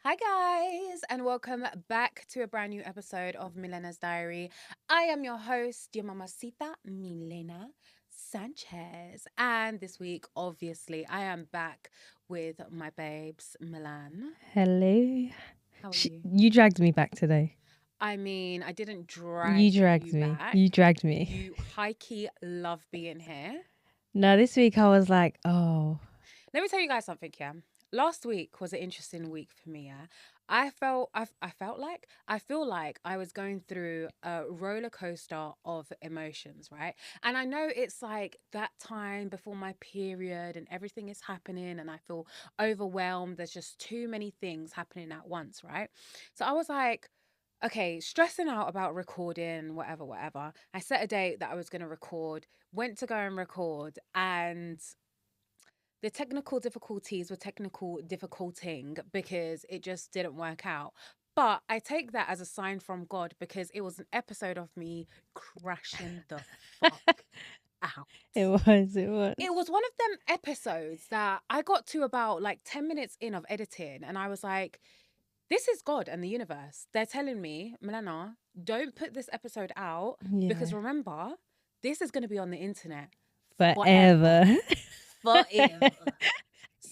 Hi, guys, and welcome back to a brand new episode of Milena's Diary. I am your host, your mamacita, Milena Sanchez. And this week, obviously, I am back with my babes, Milan. Hello. How are you? You dragged me back today. I mean, I didn't You drag dragged you me. back. You dragged me. You high key love being here. No, this week I was like, oh, Let me tell you guys something, yeah. Last week was an interesting week for me, yeah. I feel like I was going through a roller coaster of emotions, right? And I know it's like that time before my period and everything is happening and I feel overwhelmed. There's just too many things happening at once, right? So I was like, okay, stressing out about recording, whatever, whatever. I set a date that I was going to record, went to go and record, and the technical difficulties were technical difficulting because it just didn't work out. But I take that as a sign from God because it was an episode of me crashing the fuck out. it was, it was. It was one of them episodes that I got to about like 10 minutes in of editing and I was like, this is God and the universe. They're telling me, Milena, don't put this episode out because Yeah. remember, this is going to be on the internet forever. Forever. Forever.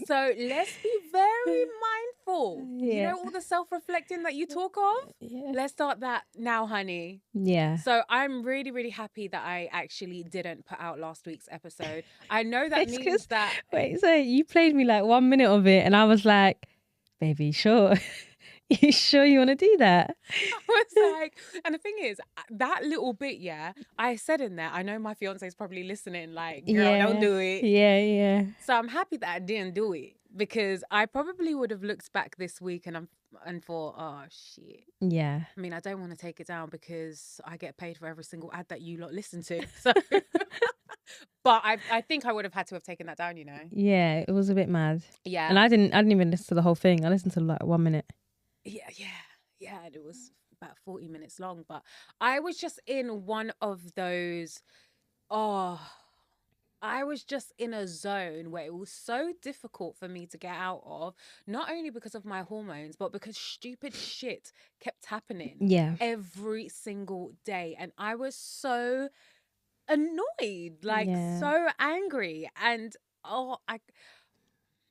So let's be very mindful. You Yeah. know, all the self reflecting that you talk of? Yeah. Let's start that now, honey. Yeah. So I'm really, really happy that I actually didn't put out last week's episode. I know that It's means because, that wait, so you played me like 1 minute of it, and I was like, baby, sure. You sure you want to do that? I was like, and the thing is, that little bit, yeah, I said in there, I know my fiance is probably listening, like, girl, don't Yeah. do it. Yeah. Yeah. So I'm happy that I didn't do it because I probably would have looked back this week and thought, oh shit. Yeah. I mean, I don't want to take it down because I get paid for every single ad that you lot listen to. So, but I think I would have had to have taken that down. You know? Yeah. It was a bit mad. Yeah, And I didn't even listen to the whole thing. I listened to like 1 minute. yeah. And it was about 40 minutes long, but I was just in one of those. Oh, I was just in a zone where it was so difficult for me to get out of, not only because of my hormones, but because stupid shit kept happening Yeah. every single day. And I was so annoyed, like Yeah. so angry. And oh, I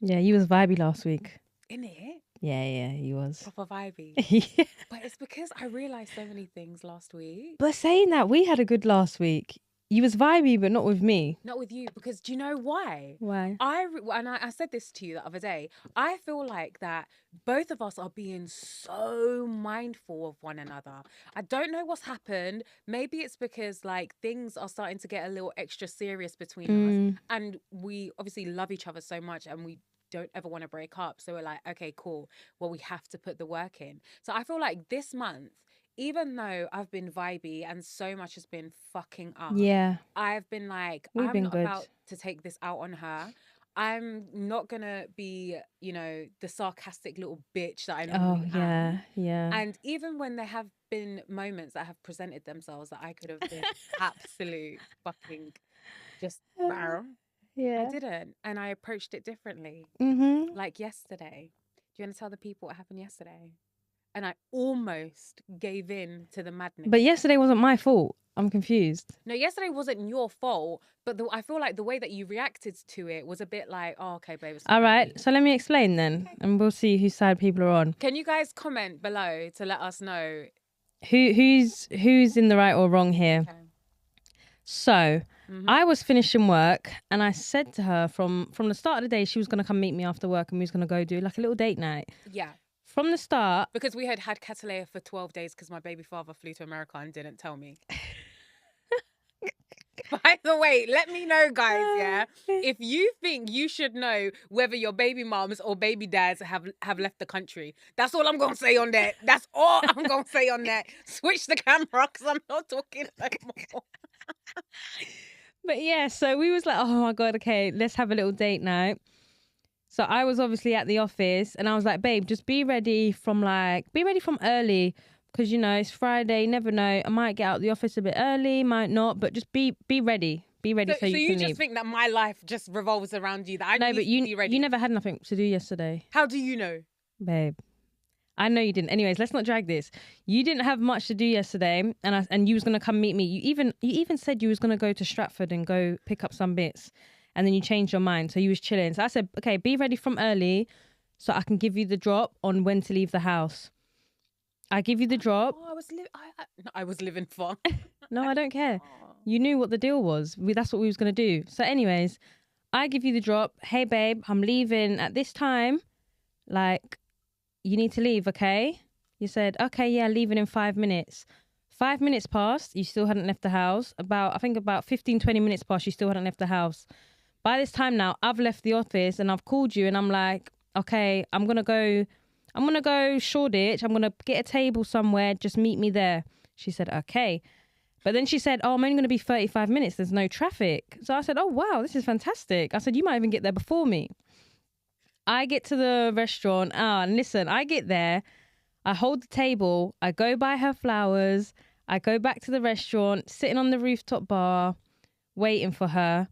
Yeah, you was vibey last week. in it, Yeah, he was. proper vibey. Yeah. But it's because I realized so many things last week. But saying that, we had a good last week. You was vibey, but not with me. Not with you, because do you know why? Why? I said this to you the other day. I feel like that both of us are being so mindful of one another. I don't know what's happened. Maybe it's because like things are starting to get a little extra serious between us, and we obviously love each other so much, and we don't ever want to break up. So we're like, okay, cool. Well, we have to put the work in. So I feel like this month, even though I've been vibey and so much has been fucking up, Yeah, I've been like, we've I'm been not good. about to take this out on her. I'm not gonna be, the sarcastic little bitch that I Oh, normally am. yeah. And even when there have been moments that have presented themselves that I could have been absolute fucking just barrel, I Yeah. didn't. And I approached it differently. Mm-hmm. Like yesterday. Do you want to tell the people what happened yesterday? And I almost gave in to the madness. But yesterday wasn't my fault. I'm confused. No, yesterday wasn't your fault, but I feel like the way that you reacted to it was a bit like, oh, okay, babe. It's not All gonna right, be. so let me explain then, and we'll see whose side people are on. Can you guys comment below to let us know? Who's in the right or wrong here? Okay. So Mhm. I was finishing work, and I said to her from the start of the day she was gonna come meet me after work, and we was gonna go do like a little date night. Yeah, From the start, because we had Catalea for 12 days because my baby father flew to America and didn't tell me. By the way, let me know, guys, yeah? If you think you should know whether your baby moms or baby dads have left the country, that's all I'm going to say on that. That's all I'm going to say on that. Switch the camera because I'm not talking anymore. But yeah, so we was like, oh my God, okay, let's have a little date night. So I was obviously at the office and I was like, babe, just be ready from early because, it's Friday, never know. I might get out of the office a bit early, might not, but just be ready. Be ready so So you you can just leave. think that my life just revolves around you, that I No, need but to be ready. you never had nothing to do yesterday, How do you know? babe. I know you didn't. Anyways, let's not drag this. You didn't have much to do yesterday, and you was gonna come meet me. You even said you was gonna go to Stratford and go pick up some bits, and then you changed your mind. So you was chilling. So I said, okay, be ready from early, so I can give you the drop on when to leave the house. I give you the drop. Oh, I was living far. No, I don't care. Oh. You knew what the deal was. That's what we was gonna do. So, anyways, I give you the drop. Hey, babe, I'm leaving at this time. Like, you need to leave, okay? You said, okay, yeah, leaving in 5 minutes. 5 minutes passed, you still hadn't left the house. I think about 15, 20 minutes passed, you still hadn't left the house. By this time now, I've left the office and I've called you and I'm like, okay, I'm going to go Shoreditch. I'm going to get a table somewhere. Just meet me there. She said, okay. But then she said, oh, I'm only going to be 35 minutes. There's no traffic. So I said, oh, wow, this is fantastic. I said, you might even get there before me. I get to the restaurant. And listen, I get there. I hold the table. I go buy her flowers. I go back to the restaurant, sitting on the rooftop bar, waiting for her.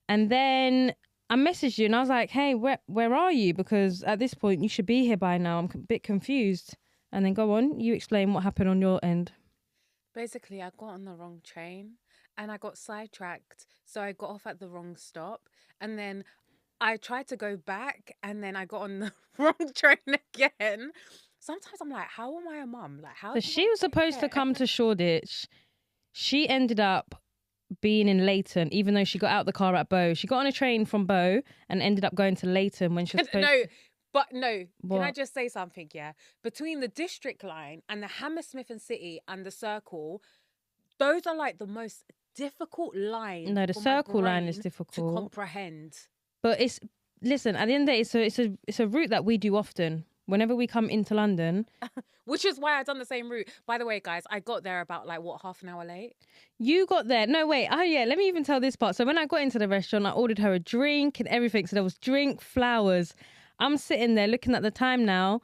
And then I messaged you and I was like, hey, where are you? Because at this point, you should be here by now. I'm a bit confused. And then go on. You explain what happened on your end. Basically, I got on the wrong train and I got sidetracked. So I got off at the wrong stop. And then I tried to go back and then I got on the wrong train again. Sometimes I'm like, how am I a mum? Like, how So do she I was get supposed to there? come to Shoreditch. She ended up being in Leighton, even though she got out the car at Bow. She got on a train from Bow and ended up going to Leighton when she was supposed No, to... but no. Can I What? just say something? Yeah, between the District line and the Hammersmith and City and the Circle, those are like the most difficult lines No, the for my Circle line is brain to difficult. comprehend. But listen, at the end of the day, it's a route that we do often. Whenever we come into London, Which is why I've done the same route. By the way, guys, I got there about like what, half an hour late. you got there. No, wait. Oh, yeah. Let me even tell this part. So when I got into the restaurant, I ordered her a drink and everything. So there was drink, flowers. I'm sitting there looking at the time now.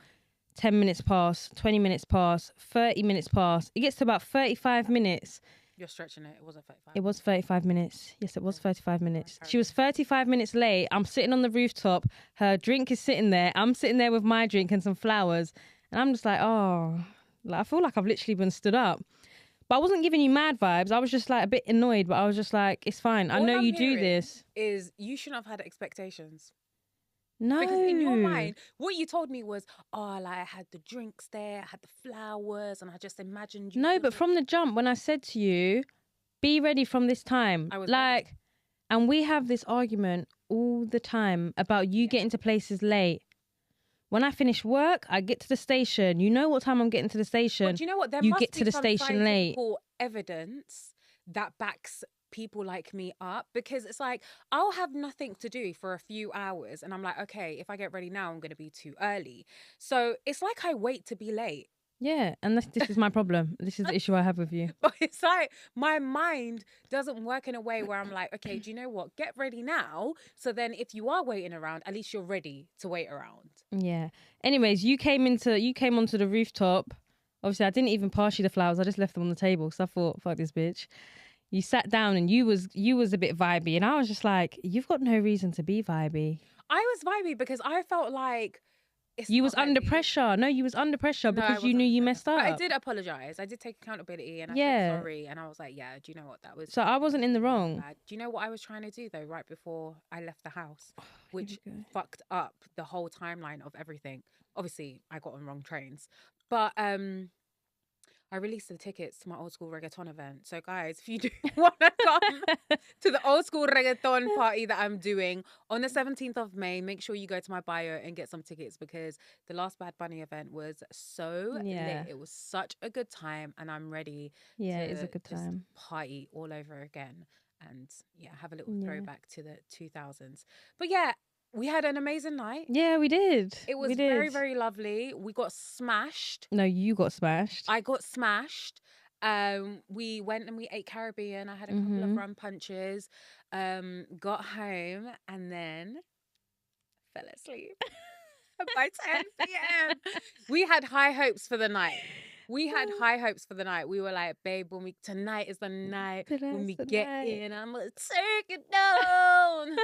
10 minutes past, 20 minutes past, 30 minutes past. It gets to about 35 minutes. You're stretching it. It wasn't 35. It was 35 minutes. Yes, it was 35 minutes. She was 35 minutes late. I'm sitting on the rooftop. Her drink is sitting there. I'm sitting there with my drink and some flowers. And I'm just like, oh, like, I feel like I've literally been stood up. But I wasn't giving you mad vibes. I was just like a bit annoyed, but I was just like, it's fine. I All know I'm you do hearing this. Is you shouldn't have had expectations. No. Because in your mind, what you told me was, oh, like I had the drinks there, I had the flowers, and I just imagined you. No, but from the jump, when I said to you, be ready from this time. I was like, ready. And we have this argument all the time about you getting to places late. When I finish work, I get to the station. You know what time I'm getting to the station. But you know what? There you must get be to the some station late. scientific evidence that backs people like me up, because it's like I'll have nothing to do for a few hours and I'm like, okay, if I get ready now, I'm going to be too early. So it's like I wait to be late. Yeah, and this is my problem. This is the issue I have with you. But it's like my mind doesn't work in a way where I'm like, okay, do you know what? Get ready now. So then if you are waiting around, at least you're ready to wait around. Yeah. Anyways, you came onto the rooftop. Obviously, I didn't even pass you the flowers. I just left them on the table because I thought, fuck this bitch. You sat down and you was a bit vibey, and I was just like, you've got no reason to be vibey. I was vibey because I felt like you was under pressure. No, you was under pressure because you knew you messed up. But I did apologise. I did take accountability and I said sorry. And I was like, yeah, do you know what? That was... So I wasn't in the wrong. Bad. Do you know what I was trying to do though, right before I left the house, which fucked up the whole timeline of everything? Obviously, I got on wrong trains, but I released the tickets to my old school reggaeton event. So guys, if you do want to come to the old school reggaeton party that I'm doing on the 17th of May, make sure you go to my bio and get some tickets, because the last Bad Bunny event was so lit. It was such a good time and I'm ready to it's a good time. party all over again and have a little throwback to the 2000s. But yeah, we had an amazing night. Yeah, we did. It was very, very lovely. We got smashed. No, you got smashed. I got smashed. We went and we ate Caribbean. I had a couple of rum punches. Got home and then fell asleep by 10 p.m. We had high hopes for the night. We were like, babe, tonight is the night. When we get in, I'm gonna take it down.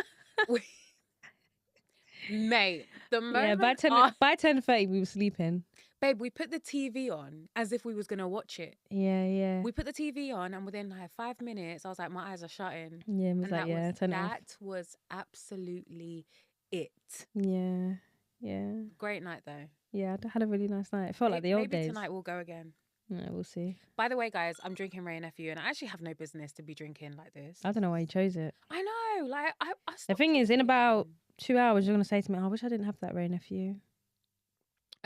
Mate, the Yeah, by moment 10 our by 10:30 we were sleeping. babe, we put the TV on as if we was gonna watch it. Yeah, yeah. We put the TV on, and within like 5 minutes, I was like, my eyes are shutting, Yeah, it was and like, yeah, turn it off. that was absolutely it. Yeah. Yeah. Great night though. Yeah, I had a really nice night. It felt like the old Maybe days. tonight we'll go again. Yeah, we'll see. By the way, guys, I'm drinking Ray Nephew, and I actually have no business to be drinking like this. I don't know why you chose it. I know, like I The stopped thing is, in drinking. about 2 hours, you're going to say to me, oh, I wish I didn't have that rain nephew.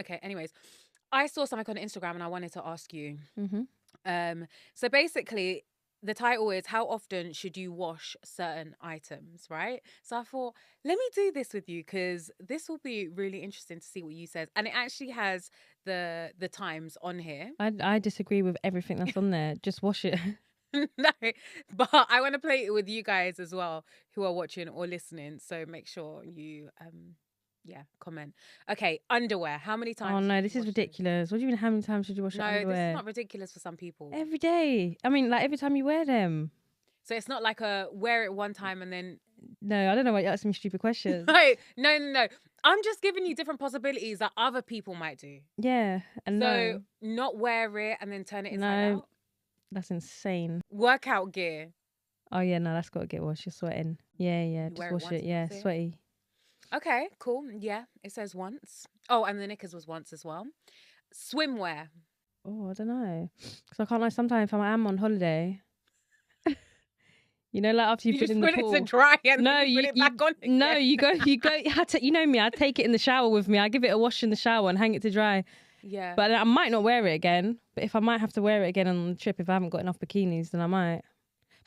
Okay, anyways, I saw something on Instagram and I wanted to ask you. Mm-hmm. So basically, the title is how often should you wash certain items, right? So I thought, let me do this with you because this will be really interesting to see what you says. And it actually has the times on here. I disagree with everything that's on there. Just wash it. No, but I want to play it with you guys as well who are watching or listening. So make sure you comment. Okay, underwear. How many times? Oh no, should this you is wash ridiculous. What do you mean? How many times should you wash your No, underwear? this is not ridiculous for some people. Every day. I mean, like every time you wear them. So it's not like a wear it one time and then. No, I don't know why you're asking me stupid questions. No. I'm just giving you different possibilities that other people might do. Yeah, and So not wear it and then turn it inside out. That's insane. Workout gear. Oh yeah, no, that's got to get washed. You're sweating. Yeah, just wash it. Yeah, sweaty. Okay, cool. Yeah, it says once. Oh, and the knickers was once as well. Swimwear. Oh, I don't know. Because I can't lie. Sometimes if I am on holiday, you know, like after you've been in the pool. You just put it to dry and No, then you put it back on again. No, you go. You know me. I take it in the shower with me. I give it a wash in the shower and hang it to dry. Yeah. But I might not wear it again. But if I might have to wear it again on the trip, if I haven't got enough bikinis, then I might.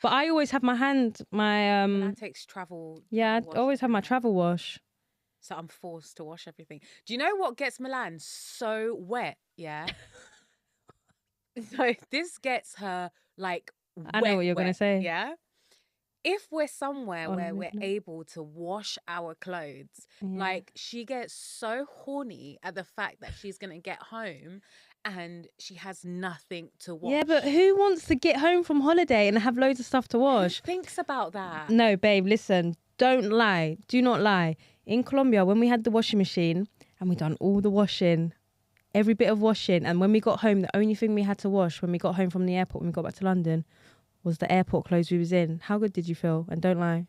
But I always have That takes travel. Yeah, I always have my travel wash. So I'm forced to wash everything. Do you know what gets Milan so wet? Yeah. So this gets her like I know what you're going to say. Yeah. If we're somewhere where we're able to wash our clothes, like she gets so horny at the fact that she's going to get home and she has nothing to wash. Yeah, but who wants to get home from holiday and have loads of stuff to wash? Who thinks about that? No, babe, listen, don't lie. Do not lie. In Colombia, when we had the washing machine and we done all the washing, every bit of washing, and when we got home, the only thing we had to wash when we got home from the airport, when we got back to London, was the airport clothes we was in. How good did you feel? And don't lie.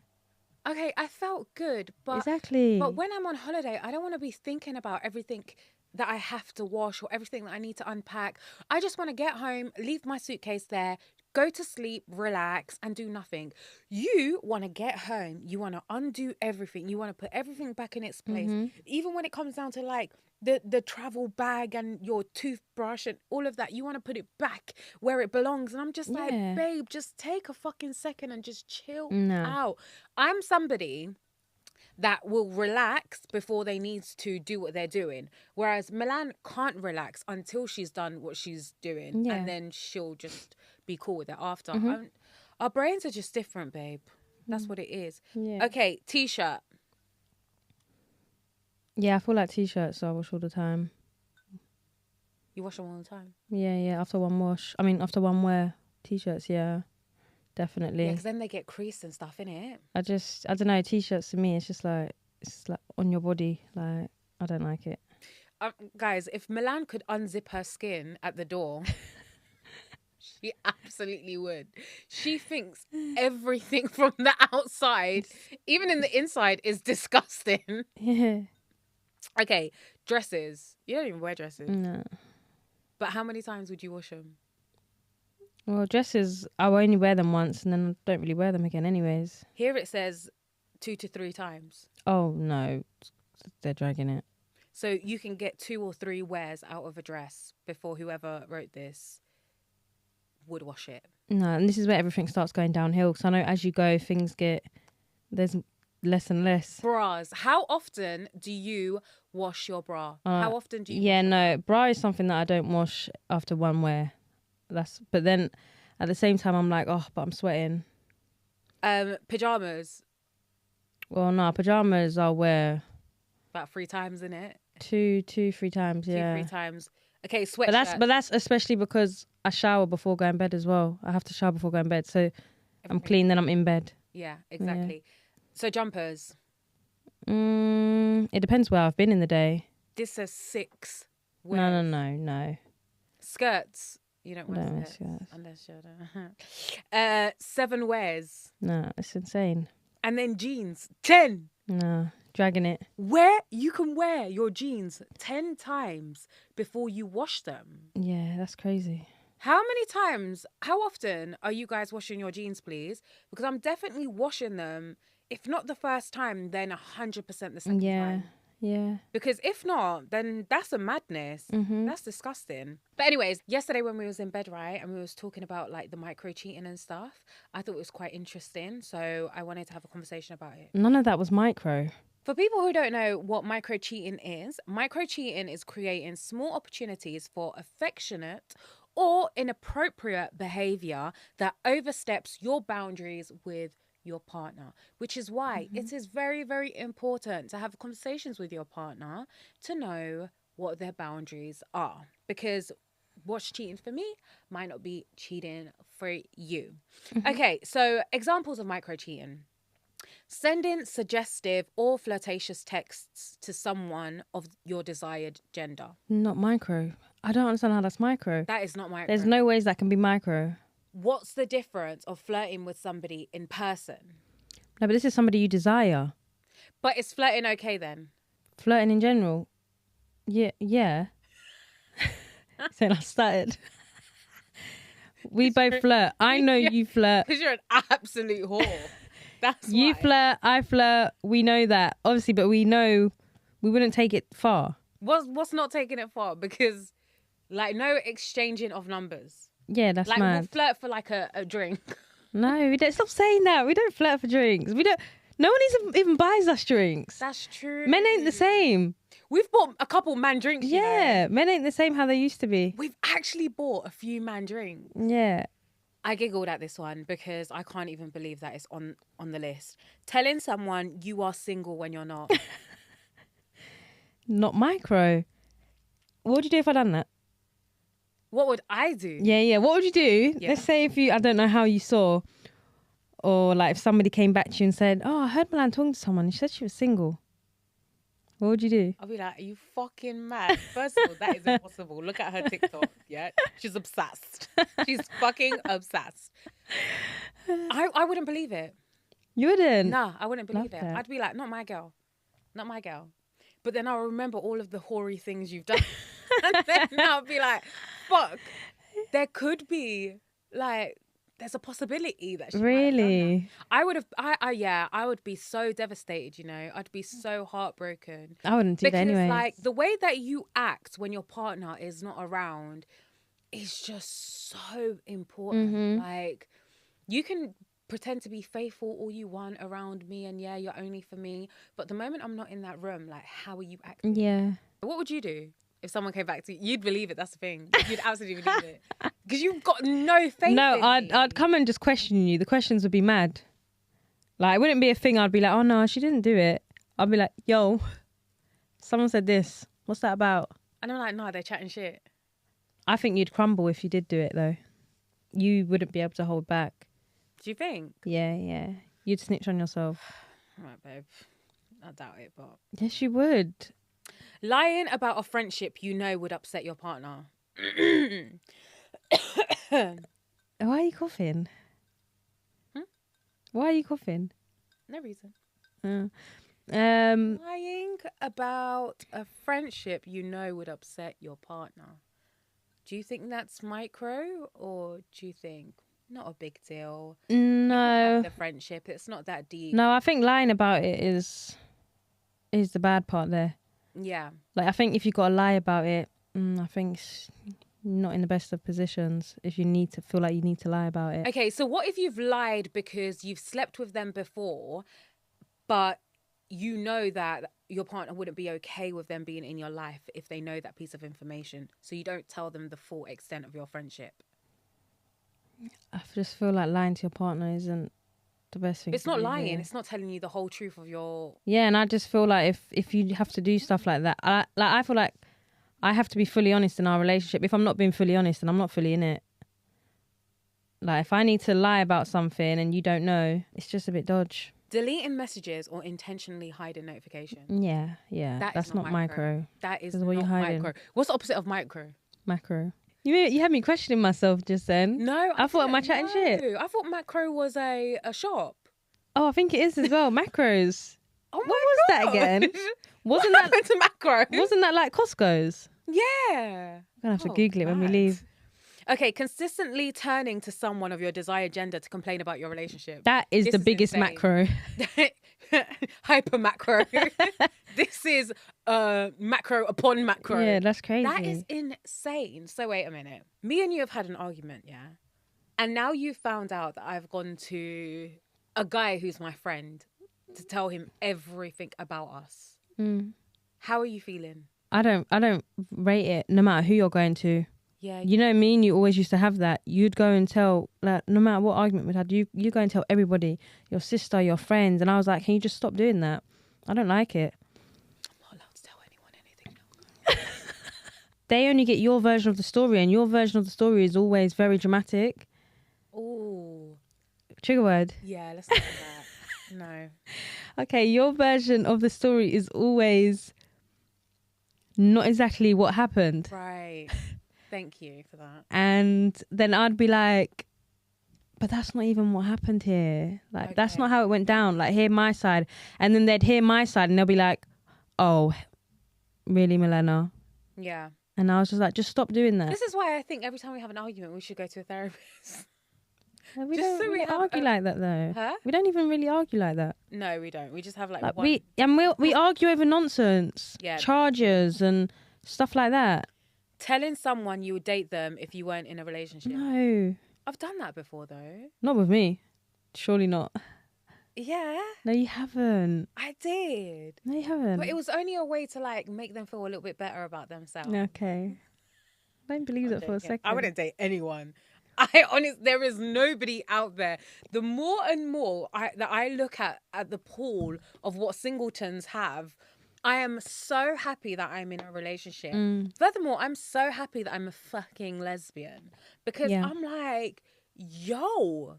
Okay, I felt good, but exactly. But when I'm on holiday, I don't want to be thinking about everything that I have to wash or everything that I need to unpack. I just want to get home, leave my suitcase there, go to sleep, relax, and do nothing. You want to get home, you want to undo everything, you want to put everything back in its place. Even when it comes down to like the travel bag and your toothbrush and all of that, you want to put it back where it belongs. And I'm just like, babe, just take a fucking second and just chill out. I'm somebody that will relax before they need to do what they're doing. Whereas Milan can't relax until she's done what she's doing. Yeah. And then she'll just be cool with it after. Our brains are just different, babe. That's what it is. Yeah. Okay, t-shirt. Yeah, I feel like t-shirts I wash all the time. You wash them all the time? Yeah. After one wash. I mean, after one wear. T-shirts, yeah. Definitely. Yeah, because then they get creased and stuff, innit? I don't know, t-shirts to me, it's like on your body. Like, I don't like it. Guys, if Milan could unzip her skin at the door, she absolutely would. She thinks everything from the outside, even in the inside, is disgusting. Yeah. Okay, dresses. You don't even wear dresses. No. But how many times would you wash them? Well, dresses, I will only wear them once and then don't really wear them again anyways. Here it says 2 to 3 times. Oh, no. They're dragging it. So you can get 2 or 3 wears out of a dress before whoever wrote this would wash it. No, and this is where everything starts going downhill. Because I know as you go, there's less and less. Bras. How often do you wash your bra? How often do you Yeah, no. Bra is something that I don't wash after one wear. But then at the same time, I'm like, oh, but I'm sweating. Pajamas. Well, no, pajamas I'll wear about 3 times, innit? 2, 3 times, yeah. 2, 3 times. Okay, sweatshirt. But that's especially because I shower before going to bed as well. I have to shower before going to bed, so I'm clean, then I'm in bed. Yeah, exactly. Yeah. So jumpers. It depends where I've been in the day. This says 6 No, wears. no. Skirts. You don't I wear don't wear skirts. skirts. Unless you're 7 wears. No, it's insane. And then jeans. 10. No, dragging it. You can wear your jeans 10 times before you wash them. Yeah, that's crazy. How often are you guys washing your jeans, please? Because I'm definitely washing them. If not the first time, then 100% the second time. Yeah. Because if not, then that's a madness. That's disgusting. But anyways, yesterday when we was in bed, right, and we was talking about like the micro cheating and stuff, I thought it was quite interesting. So I wanted to have a conversation about it. None of that was micro. For people who don't know what micro cheating is creating small opportunities for affectionate or inappropriate behavior that oversteps your boundaries with your partner, which is why it is very, very important to have conversations with your partner to know what their boundaries are, because what's cheating for me might not be cheating for you. Okay, so examples of micro cheating: sending suggestive or flirtatious texts to someone of your desired gender. Not micro. I don't understand how that's micro. That is not micro. There's no ways that can be micro. What's the difference of flirting with somebody in person? No, but this is somebody you desire. But is flirting okay then? Flirting in general. Yeah. So I started. We both flirt. I know you flirt. Because you're an absolute whore. That's You why. flirt, I flirt. We know that, obviously, but we know we wouldn't take it far. What's not taking it far? Because, like, no exchanging of numbers. Yeah, that's Like, mad. we'll flirt for, like, a drink. No, we don't. Stop saying that. We don't flirt for drinks. We don't. No one even buys us drinks. That's true. Men ain't the same. We've bought a couple man drinks, you know. Yeah, men ain't the same how they used to be. We've actually bought a few man drinks. Yeah. I giggled at this one because I can't even believe that it's on the list. Telling someone you are single when you're not. Not micro. What would you do if I done that? What would I do? Yeah. What would you do? Yeah. Let's say if I don't know how you saw, or like if somebody came back to you and said, "Oh, I heard Milan talking to someone. And she said she was single." What would you do? I'll be like, are you fucking mad? First of all, that is impossible. Look at her TikTok, yeah? She's obsessed. She's fucking obsessed. I wouldn't believe it. You wouldn't? Nah, I wouldn't believe Love it. that. I'd be like, not my girl. Not my girl. But then I'll remember all of the hoary things you've done. And then I'll be like, fuck. There could be, like, there's a possibility that she might have done that. Really? I would be so devastated, you know. I'd be so heartbroken. I wouldn't do that Because anyway. like the way that you act when your partner is not around is just so important. Like, you can pretend to be faithful all you want around me and yeah, you're only for me, but the moment I'm not in that room, like, how are you acting? Yeah. What would you do if someone came back to you? You'd believe it. That's the thing. You'd absolutely believe it because you've got no faith. No, in me. I'd come and just question you. The questions would be mad. Like, it wouldn't be a thing. I'd be like, oh no, she didn't do it. I'd be like, yo, someone said this. What's that about? And I'm like, no, they're chatting shit. I think you'd crumble if you did do it though. You wouldn't be able to hold back. Do you think? Yeah. You'd snitch on yourself. Right, babe. I doubt it, but Yes, you would. lying about a friendship you know would upset your partner. Why are you coughing? Why are you coughing? No reason. Lying about a friendship you know would upset your partner. Do you think that's micro, or do you think not a big deal? No. The friendship, it's not that deep. No, I think lying about it is the bad part there. Yeah. Like, I think if you got to lie about it, I think it's not in the best of positions if you need to feel like you need to lie about it. Okay, so what if you've lied because you've slept with them before, but you know that your partner wouldn't be okay with them being in your life if they know that piece of information, so you don't tell them the full extent of your friendship? I just feel like lying to your partner isn't the best thing. It's to not do, lying. really. It's not telling you the whole truth of your... Yeah, and I just feel like if you have to do stuff like that, I feel like I have to be fully honest in our relationship. If I'm not being fully honest, then I'm not fully in it. Like, if I need to lie about something and you don't know, it's just a bit dodge. Deleting messages or intentionally hiding notifications. Yeah. That is That's not not micro. That is That's what not you're hiding. micro. What's the opposite of micro? Macro. You had me questioning myself just then. No, I thought, am I didn't chatting shit? know. I thought macro was a shop. Oh, I think it is as well. Macros. Oh What my was that God. again? What Wasn't that happened to macro? wasn't that like Costco's? Yeah. I'm gonna have to Oh, Google it when we mad. leave. Okay, consistently turning to someone of your desired gender to complain about your relationship. That is This the is biggest insane. macro. Hyper macro. This is macro upon macro. Yeah, that's crazy. That is insane. So wait a minute. Me and you have had an argument, yeah? And now you found out that I've gone to a guy who's my friend to tell him everything about us. Mm. How are you feeling? I don't rate it no matter who you're going to. Yeah. You know me and you always used to have that. You'd go and tell, like, no matter what argument we had, you go and tell everybody, your sister, your friends. And I was like, can you just stop doing that? I don't like it. I'm not allowed to tell anyone anything. They only get your version of the story, and your version of the story is always very dramatic. Oh. Trigger word. Yeah, let's not do that. No. Okay, your version of the story is always not exactly what happened. Right. Thank you for that. And then I'd be like, but that's not even what happened here. Like, that's Okay. not how it went down. Like, hear my side. And then they'd hear my side and they'll be like, oh, really, Milena? Yeah. And I was just like, just stop doing that. This is why I think every time we have an argument, we should go to a therapist. We just don't so we really have argue like that, though. Huh? We don't even really argue like that. No, we don't. We just have like Like, one. we argue over nonsense, Yeah. charges and stuff like that. Telling someone you would date them if you weren't in a relationship. No, I've done that before though. not with me. Surely not. Yeah, No, you haven't. I did. No, you haven't. But it was only a way to like make them feel a little bit better about themselves. Okay. I don't believe that for a second. I wouldn't date anyone. I honestly, there is nobody out there. The more and more that I look at the pool of what singletons have, I am so happy that I'm in a relationship. Furthermore, I'm so happy that I'm a fucking lesbian because Yeah. I'm like, yo,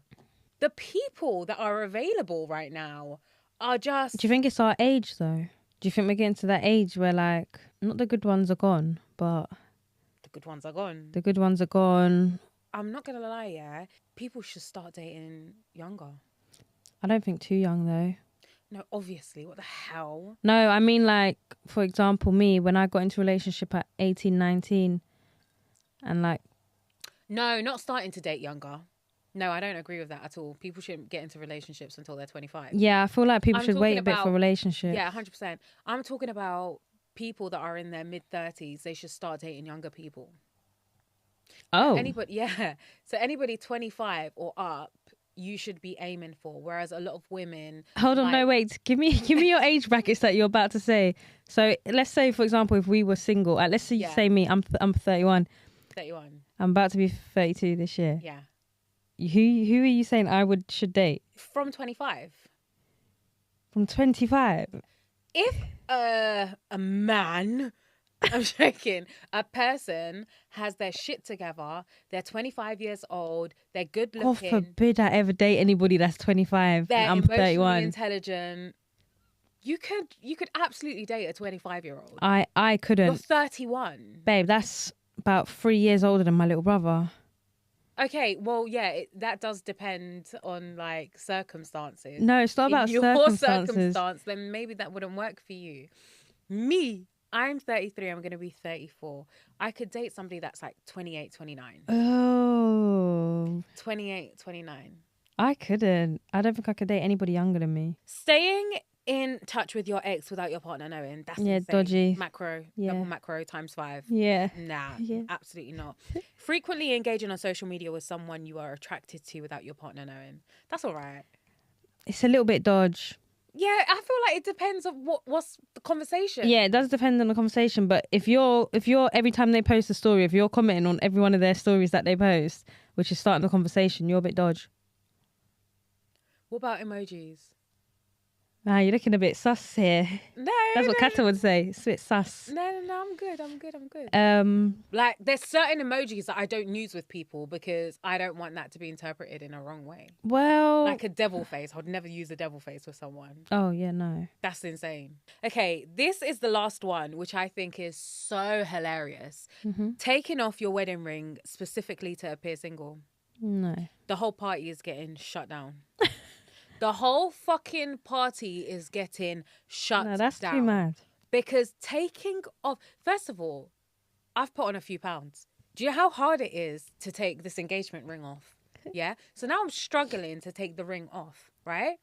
the people that are available right now are just. Do you think it's our age though? Do you think we're getting to that age where like not the good ones are gone, but The good ones are gone. the good ones are gone? I'm not gonna lie, yeah. People should start dating younger. I don't think too young though. No, obviously. What the hell? No, I mean like, for example, me, when I got into a relationship at 18, 19 and like... No, not starting to date younger. No, I don't agree with that at all. People shouldn't get into relationships until they're 25. Yeah, I feel like people I'm should wait talking a bit for about- relationships. Yeah, 100%. I'm talking about people that are in their mid-30s. They should start dating younger people. Oh. Anybody, yeah. So anybody 25 or up, you should be aiming for. Whereas a lot of women... Hold on, no, wait. Give me your age brackets that you're about to say. So let's say, for example, if we were single, let's say you Yeah. say me, I'm 31. 31. I'm about to be 32 this year. Yeah. Who are you saying I should date? From 25. From 25? If a man, I'm joking, a person has their shit together, they're 25 years old, they're good God looking, forbid I ever date anybody that's 25 they're and I'm emotionally 31. intelligent, you could absolutely date a 25-year-old. I You're couldn't. 31. Babe, that's about 3 years older than my little brother. Okay, well, yeah, that does depend on like circumstances. No, it's not In about your circumstances. circumstance, then maybe that wouldn't work for you. Me, I'm 33, I'm going to be 34. I could date somebody that's like 28, 29. Oh, 28, 29. I couldn't. I don't think I could date anybody younger than me. Staying in touch with your ex without your partner knowing, that's insane. dodgy. Macro, Yeah. double macro times 5. Yeah. Nah, Yeah. absolutely not. Frequently engaging on social media with someone you are attracted to without your partner knowing. That's all right. It's a little bit dodge. Yeah, I feel like it depends on what's the conversation. Yeah, it does depend on the conversation. But if you're every time they post a story, if you're commenting on every one of their stories that they post, which is starting the conversation, you're a bit dodge. What about emojis? Ah, you're looking a bit sus here. No, That's what Kata would say. It's a bit sus. no, I'm good. I'm good. Um, Like, there's certain emojis that I don't use with people because I don't want that to be interpreted in a wrong way. well, Like a devil face. I would never use a devil face with someone. oh yeah, no. That's insane. Okay, this is the last one, which I think is so hilarious. Mm-hmm. Taking off your wedding ring specifically to appear single. No. The whole party is getting shut down. The whole fucking party is getting shut down. No, that's too mad. Because taking off, first of all, I've put on a few pounds. Do you know how hard it is to take this engagement ring off? Yeah. So now I'm struggling to take the ring off, right?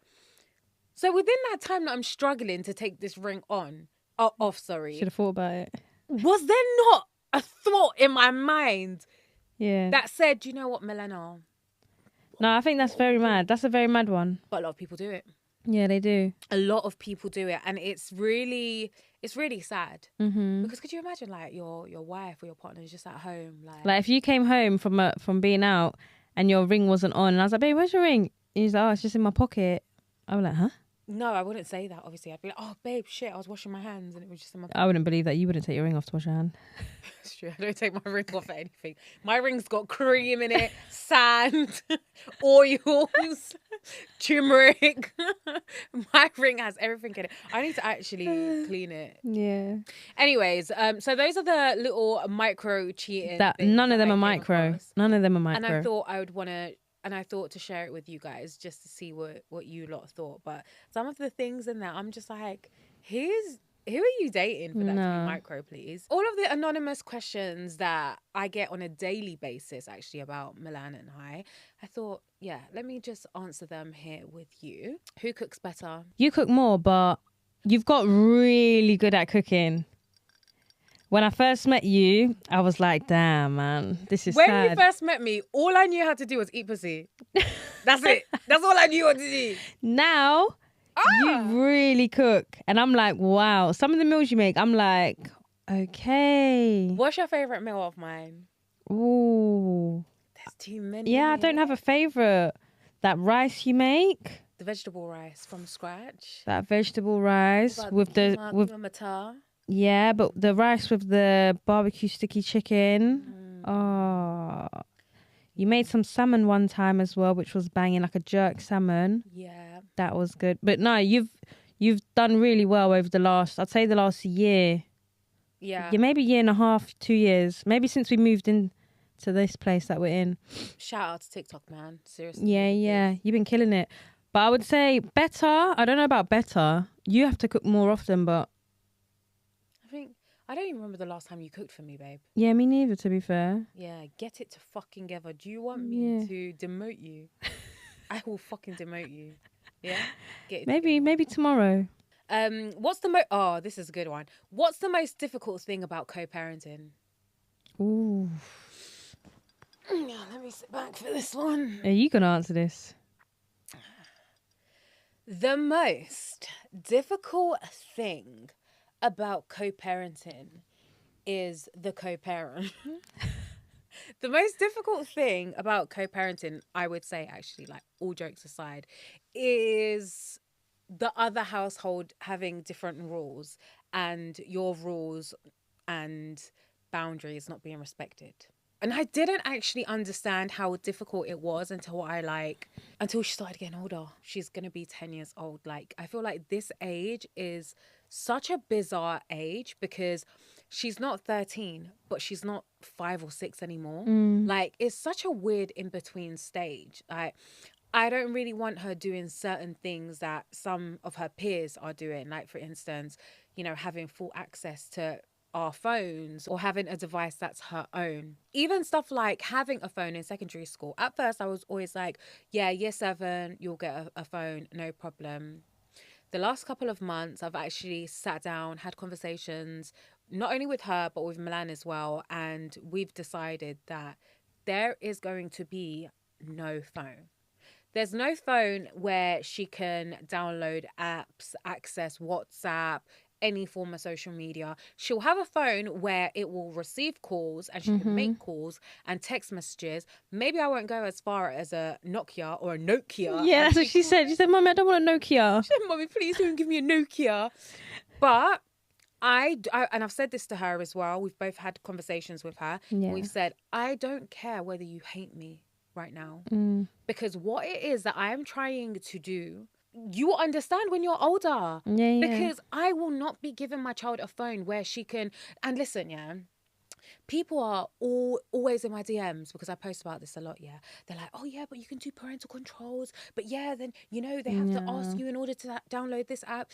So within that time that I'm struggling to take this ring off, sorry. Should have thought about it. Was there not a thought in my mind Yeah. that said, you know what, Milena? No, I think that's very mad. That's a very mad one. But a lot of people do it. Yeah, they do. A lot of people do it, and it's really sad. Mm-hmm. Because could you imagine, like, your wife or your partner is just at home, Like if you came home from being out and your ring wasn't on, and I was like, babe, where's your ring? And he's like, oh, it's just in my pocket. I was like, huh? No, I wouldn't say that. Obviously, I'd be like, oh, babe, shit, I was washing my hands and it was just in my. I wouldn't believe that. You wouldn't take your ring off to wash your hand. It's true. I don't take my ring off for anything. My ring's got cream in it, sand, oils, turmeric. My ring has everything in it. I need to actually clean it. Yeah. Anyways, so those are the little micro cheating. None of them are micro. None of them are micro. And I thought I would want to. And I thought to share it with you guys just to see what you lot thought. But some of the things in there, I'm just like, who are you dating for that to be micro, please? All of the anonymous questions that I get on a daily basis, actually, about Milan and I thought, yeah, let me just answer them here with you. Who cooks better? You cook more, but you've got really good at cooking. When I first met you, I was like, damn, man, this is when sad. you first met me, all I knew how to do was eat pussy. That's it. That's all I knew how to do. Now, you really cook. And I'm like, wow. Some of the meals you make, I'm like, okay. What's your favourite meal of mine? Ooh. There's too many. Yeah, I don't have a favourite. That rice you make. The vegetable rice from scratch. That vegetable rice with the... mamacita. Yeah, but the rice with the barbecue sticky chicken. Oh. You made some salmon one time as well, which was banging, like a jerk salmon. Yeah. That was good. But no, you've done really well over the last year. Yeah. Yeah, maybe 1.5 years, 2 years. Maybe since we moved in to this place that we're in. Shout out to TikTok, man. Seriously. Yeah. You've been killing it. But I would say better. I don't know about better. You have to cook more often, but I don't even remember the last time you cooked for me, babe. yeah, me neither, to be fair. Yeah, get it to fucking together. Do you want me to demote you? I will fucking demote you. Yeah? Get it Maybe tomorrow. this is a good one. What's the most difficult thing about co-parenting? Ooh. Yeah, let me sit back for this one. Are you going to answer this? The most difficult thing about co-parenting is the co-parent. The most difficult thing about co-parenting, I would say, actually, like all jokes aside, is the other household having different rules and your rules and boundaries not being respected. And I didn't actually understand how difficult it was until she started getting older. She's going to be 10 years old. Like, I feel like this age is such a bizarre age because she's not 13, but she's not 5 or 6 anymore. Like, it's such a weird in-between stage. Like, I don't really want her doing certain things that some of her peers are doing. Like, for instance, having full access to our phones or having a device that's her own. Even stuff like having a phone in secondary school. At first, I was always like, yeah, year 7, you'll get a phone, no problem. The last couple of months, I've actually sat down, had conversations, not only with her, but with Milan as well. And we've decided that there is going to be no phone. There's no phone where she can download apps, access WhatsApp, any form of social media. She'll have a phone where it will receive calls and she can make calls and text messages. Maybe I won't go as far as a Nokia or a Nokia. Yeah, as that's what she said. She said, "Mommy, I don't want a Nokia." She said, Mommy, please don't give me a Nokia. But and I've said this to her as well. We've both had conversations with her. Yeah. We've said, I don't care whether you hate me right now. Because what it is that I am trying to do, you will understand when you're older. Yeah. Because I will not be giving my child a phone where she can. And listen, yeah, people are always in my DMs because I post about this a lot. Yeah, they're like, oh yeah, but you can do parental controls. But yeah, then they have to ask you in order to download this app.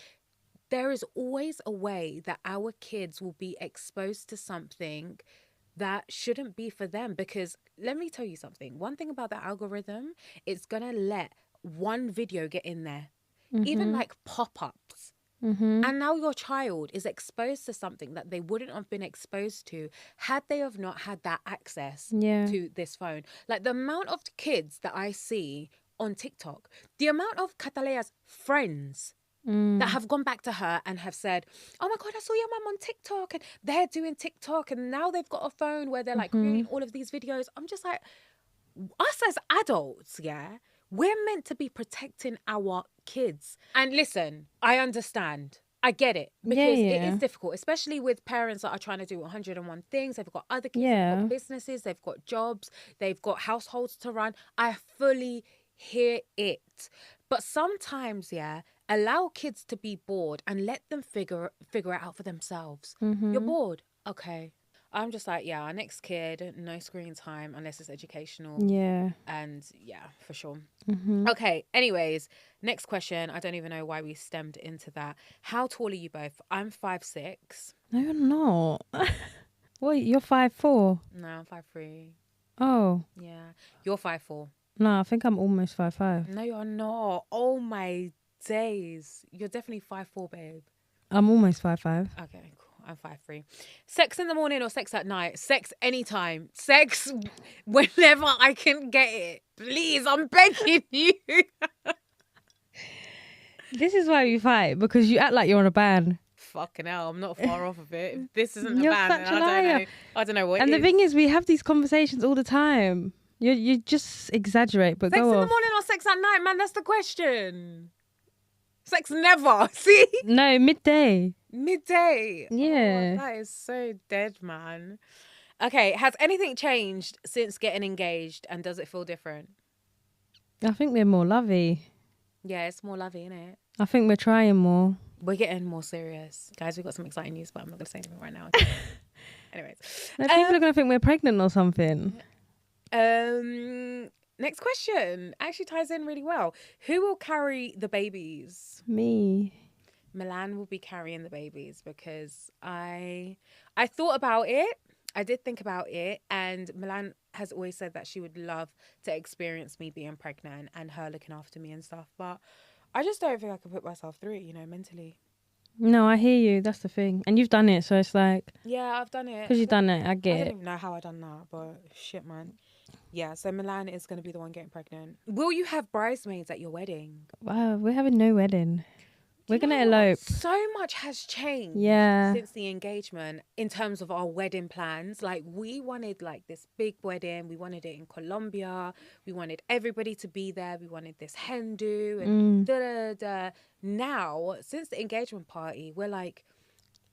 There is always a way that our kids will be exposed to something that shouldn't be for them. Because let me tell you something. One thing about the algorithm, it's going to let one video get in there, even like pop-ups. And now your child is exposed to something that they wouldn't have been exposed to had they have not had that access to this phone. Like the amount of kids that I see on TikTok, the amount of Catalea's friends that have gone back to her and have said, oh my God, I saw your mum on TikTok, and they're doing TikTok, and now they've got a phone where they're like creating all of these videos. I'm just like, us as adults, yeah, we're meant to be protecting our kids. And listen, I understand. I get it, because it is difficult, especially with parents that are trying to do 101 things. They've got other kids, they've got businesses, they've got jobs, they've got households to run. I fully hear it. But sometimes, yeah, allow kids to be bored and let them figure it out for themselves. You're bored. Okay. I'm just like, yeah, our next kid, no screen time unless it's educational. Yeah. And yeah, for sure. Okay. Anyways, next question. I don't even know why we stemmed into that. How tall are you both? I'm 5'6". No, you're not. Wait, you're 5'4". No, I'm 5'3". Oh. Yeah. You're 5'4". No, I think I'm almost 5'5". No, you're not. Oh my days. You're definitely 5'4", babe. I'm almost 5'5". Okay, cool. I'm 5'3". Sex in the morning or sex at night? Sex anytime. Sex whenever I can get it. Please, I'm begging you. This is why we fight, because you act like you're on a ban. Fucking hell, I'm not far off of it. If this isn't a You're ban, such then a liar. I don't know what And is. the thing is, we have these conversations all the time. You just exaggerate, but Sex go in off. the morning or sex at night, man? That's the question. Sex never. See? No, midday. Midday. Yeah. Oh, that is so dead, man. Okay, has anything changed since getting engaged, and does it feel different? I think we're more lovey. Yeah, it's more lovey, isn't it? I think we're trying more. We're getting more serious. Guys, we've got some exciting news, but I'm not going to say anything right now. Anyways. No, people are going to think we're pregnant or something. Next question actually ties in really well. Who will carry the babies? Me. Milan will be carrying the babies, because I thought about it. I did think about it, and Milan has always said that she would love to experience me being pregnant and her looking after me and stuff, but I just don't think I could put myself through it, mentally. No, I hear you. That's the thing. And you've done it, so it's like... Yeah, I've done it. Because you've done it, I I get don't it. even know how I done that, but shit, man. Yeah, so Milan is going to be the one getting pregnant. Will you have bridesmaids at your wedding? Wow, we're having no wedding. We're going to You know what? elope. So much has changed since the engagement in terms of our wedding plans. Like, we wanted like this big wedding. We wanted it in Colombia. We wanted everybody to be there. We wanted this hen do and da da da. Now, since the engagement party, we're like,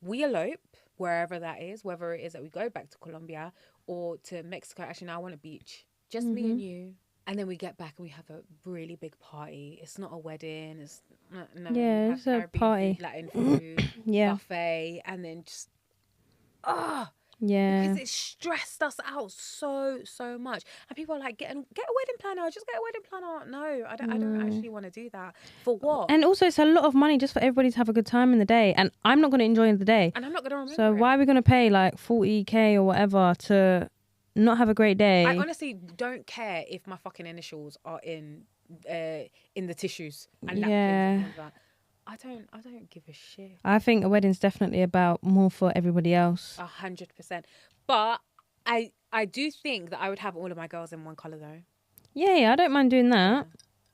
we elope wherever that is, whether it is that we go back to Colombia or to Mexico. Actually, now I want a beach. Just me and you. And then we get back and we have a really big party. It's not a wedding. It's no. Yeah, we it's have a Caribbean party. food, Latin food, Yeah. buffet, and then just Yeah. because it stressed us out so much. And people are like, get a wedding planner. Just get a wedding planner. No, I don't actually want to do that. For what? And also, it's a lot of money just for everybody to have a good time in the day. And I'm not going to enjoy the day. And I'm not gonna remember. So it. why are we going to pay like 40k or whatever to not have a great day? I honestly don't care if my fucking initials are in the tissues and napkins and things like that. I don't give a shit. I think a wedding's definitely about more for everybody else. 100%. But I do think that I would have all of my girls in one colour though. Yeah, I don't mind doing that.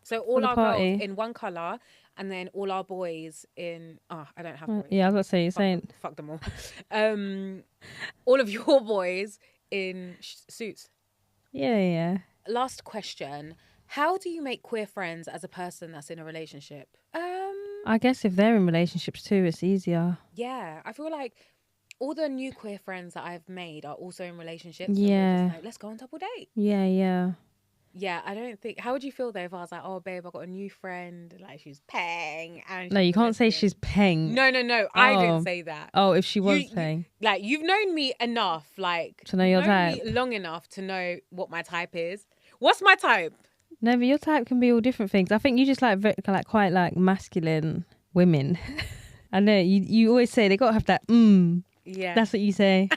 So all the our party. girls in one colour. and then all our boys in. Oh, I don't have boys. Yeah, I was gonna say you're Fuck saying. them, fuck them all. All of your boys in suits. Yeah. Last question: how do you make queer friends as a person that's in a relationship? I guess if they're in relationships too, it's easier. Yeah, I feel like all the new queer friends that I've made are also in relationships, and we're Yeah. just like, let's go on double date. Yeah. Yeah, I don't think. How would you feel though if I was like, oh babe, I got a new friend, like she's paying and No, she's you a can't say lesbian. she's paying. No, I didn't Oh. say that. Oh, if she was You, paying. like you've known me enough, like To know you've your known type. me long enough to know what my type is. What's my type? No, but your type can be all different things. I think you just like quite like masculine women. I know you always say they gotta have that. Yeah, That's what you say.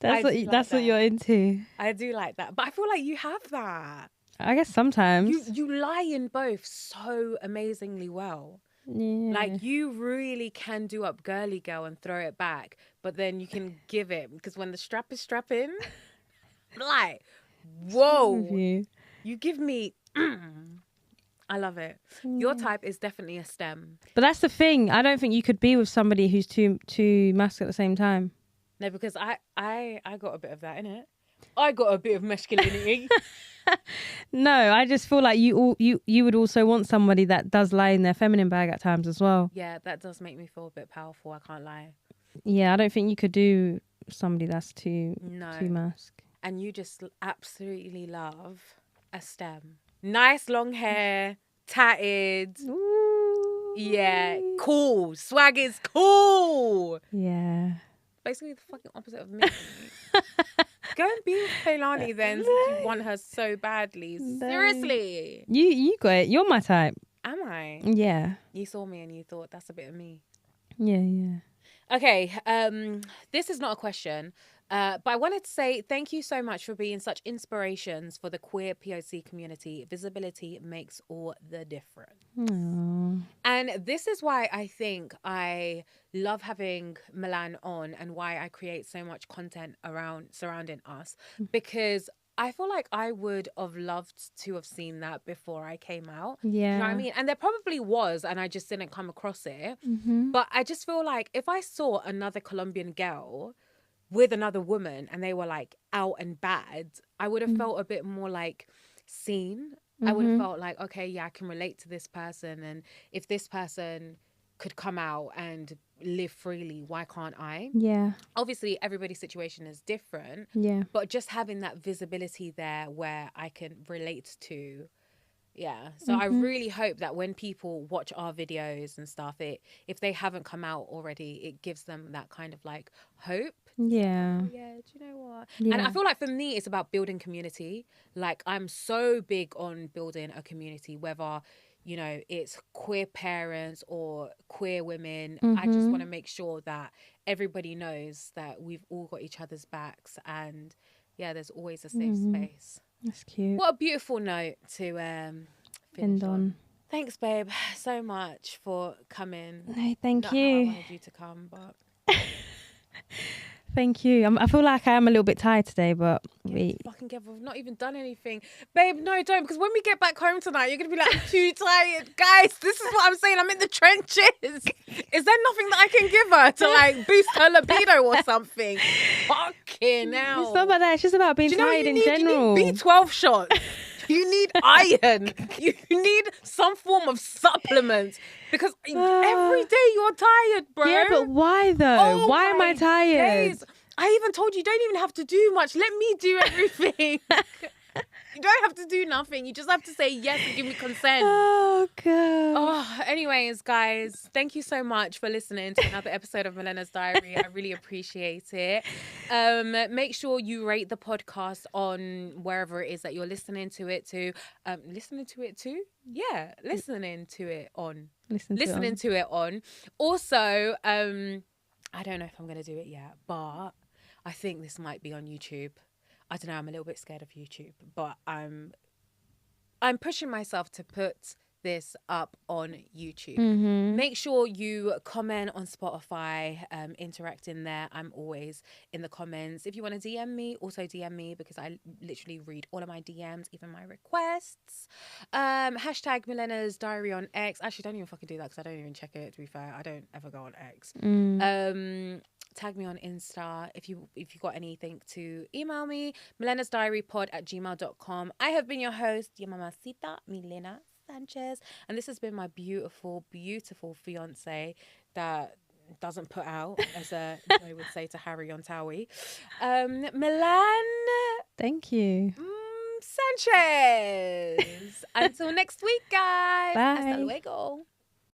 I do like That's what that. you're into. I do like that, but I feel like you have that. I guess sometimes. You lie in both so amazingly well. Yeah. Like you really can do up girly girl and throw it back, but then you can give it because when the strap is strapping, like, whoa, you give me. I love it. Your type is definitely a STEM. But that's the thing. I don't think you could be with somebody who's too masculine at the same time. No, because I got a bit of that in it. I got a bit of masculinity. No, I just feel like you would also want somebody that does lie in their feminine bag at times as well. Yeah, that does make me feel a bit powerful. I can't lie. Yeah, I don't think you could do somebody that's too No. mask. And you just absolutely love a STEM. Nice long hair, tatted. Ooh. Yeah, cool. Swag is cool. Yeah. Basically the fucking opposite of me. Go and be with Kaylani then, since you want her so badly. Seriously. You got it. You're my type. Am I? Yeah. You saw me and you thought that's a bit of me. Yeah. Okay, this is not a question, but I wanted to say thank you so much for being such inspirations for the queer POC community. Visibility makes all the difference. Aww. And this is why I think I love having Milan on and why I create so much content surrounding us, because I feel like I would have loved to have seen that before I came out. Yeah. Do you know what I mean? And there probably was, and I just didn't come across it. Mm-hmm. But I just feel like if I saw another Colombian girl with another woman and they were like out and bad, I would have felt a bit more like seen. I would have felt like, okay, yeah, I can relate to this person. And if this person could come out and live freely, why can't I? Yeah. Obviously, everybody's situation is different. Yeah. But just having that visibility there where I can relate to. Yeah. So I really hope that when people watch our videos and stuff, if they haven't come out already, it gives them that kind of like hope. Yeah. Oh, yeah, do you know what? Yeah. And I feel like for me, it's about building community. Like I'm so big on building a community, whether, you know, it's queer parents or queer women. I just want to make sure that everybody knows that we've all got each other's backs and yeah, there's always a safe space. That's cute. What a beautiful note to finish End on. Thanks, babe, so much for coming. No, thank Not how I you. wanted you to come, but Thank you. I feel like I am a little bit tired today, but fucking Kev, we've not even done anything. Babe, no, don't, because when we get back home tonight, you're going to be like, I'm too tired. Guys, this is what I'm saying. I'm in the trenches. Is there nothing that I can give her to like boost her libido or something? Fucking hell. It's not about that. It's just about being tired in general. You need B12 shots. You need iron. You need some form of supplements because every day you're tired, bro. Yeah, but why though? Oh Why am I my tired? days. I even told you don't even have to do much. Let me do everything. You don't have to do nothing. You just have to say yes and give me consent. Oh, God. Oh, anyways, guys, thank you so much for listening to another episode of Milena's Diary. I really appreciate it. Make sure you rate the podcast on wherever it is that you're listening to it to. Listening to it to? Yeah, listening to it on. Listening to it on. Also, I don't know if I'm going to do it yet, but I think this might be on YouTube. I don't know, I'm a little bit scared of YouTube, but I'm pushing myself to put this up on YouTube. Mm-hmm. Make sure you comment on Spotify, interact in there. I'm always in the comments. If you want to DM me, also DM me, because I literally read all of my DMs, even my requests. Hashtag Milena's Diary on X. Actually, don't even fucking do that, because I don't even check it, to be fair. I don't ever go on X. Tag me on Insta if you got anything to email me. milenasdiarypod@gmail.com. I have been your host, your mamacita, Milena Sanchez, and this has been my beautiful, beautiful fiance that doesn't put out, as Joe would say to Harry on Towie. Milan Thank you. Sanchez. Until next week, guys. Bye. Hasta luego.